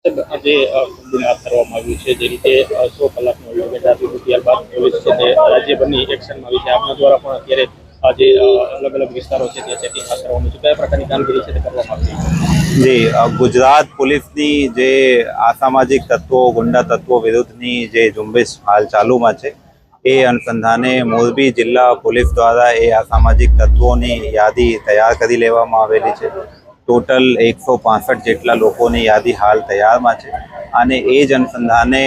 આજે કુંભને હાથ ધરવામાં આવ્યું છે જે રીતે 100 કલાકનો ઇવેન્ટ આપ્યું ત્યારબાદ પોલીસ છે તે રાજ્યભરની એક્શનમાં આવી છે. આપના દ્વારા પણ અત્યારે જે અલગ અલગ વિસ્તારો છે તે ચેકિંગ હાથ ધરવામાં છે. કયા પ્રકારની કામગીરી છે તે કરવામાં આવી છે? જી ગુજરાત પોલીસની જે અસામાજિક તત્વો ગુંડા તત્વો વિરુદ્ધની જે ઝુંબેશ હાલ ચાલુમાં છે એ અનુસંધાને મોરબી જિલ્લા પોલીસ દ્વારા એ અસામાજિક તત્વોની યાદી તૈયાર કરી લેવામાં આવેલી છે. ટોટલ 165 જેટલા લોકોની યાદી હાલ તૈયારમાં છે અને એ જ અનુસંધાને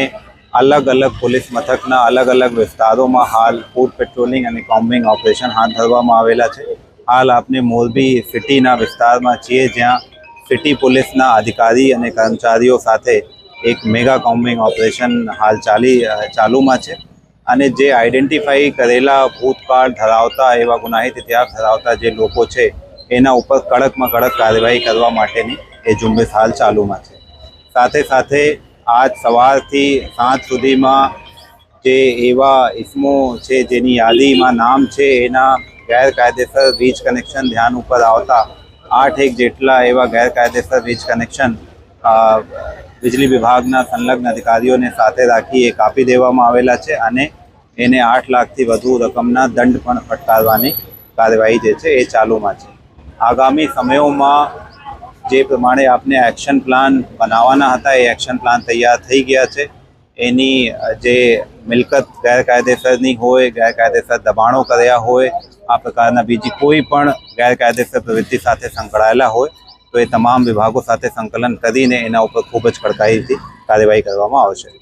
અલગ અલગ પોલીસ મથકના અલગ અલગ વિસ્તારોમાં હાલ ફૂડ પેટ્રોલિંગ અને કોમ્બિંગ ઓપરેશન હાથ ધરવામાં આવેલા છે. હાલ આપણે મોરબી સિટીના વિસ્તારમાં છીએ જ્યાં સિટી પોલીસના અધિકારી અને કર્મચારીઓ સાથે એક મેગા કોમ્બિંગ ઓપરેશન હાલ ચાલુમાં છે અને જે આઈડેન્ટિફાઈ કરેલા ભૂતકાળ ધરાવતા એવા ગુનાહિત ઇતિહાસ ધરાવતા જે લોકો છે એના ઉપર કડકમાં કડક કાર્યવાહી કરવા માટેની એ ઝુંબેશ હાલ ચાલુમાં છે. સાથે સાથે આજ સવારથી સાંજ સુધીમાં જે એવા ઇસમો છે જેની યાદીમાં નામ છે એના ગેરકાયદેસર વીજ કનેક્શન ધ્યાન ઉપર આવતા 8 જેટલા એવા ગેરકાયદેસર વીજ કનેક્શન વીજળી વિભાગના સંલગ્ન અધિકારીઓને સાથે રાખી એ કાપી દેવામાં આવેલા છે અને એને 8 લાખથી વધુ રકમના દંડ પણ ફટકારવાની કાર્યવાહી જે છે એ ચાલુમાં છે. આગામી સમયોમાં જે પ્રમાણે આપણે એક્શન પ્લાન બનાવવાના હતા એ એક્શન પ્લાન તૈયાર થઈ ગયા છે. એની જે મિલકત ગેરકાયદેસરની હોય, ગેરકાયદેસર દબાણો કર્યા હોય, આ પ્રકારના બીજી કોઈ પણ ગેરકાયદેસર પ્રવૃત્તિ સાથે સંકળાયેલા હોય તો એ તમામ વિભાગો સાથે સંકલન કરીને એના ઉપર ખૂબ જ કડકાઈથી કાર્યવાહી કરવામાં આવશે.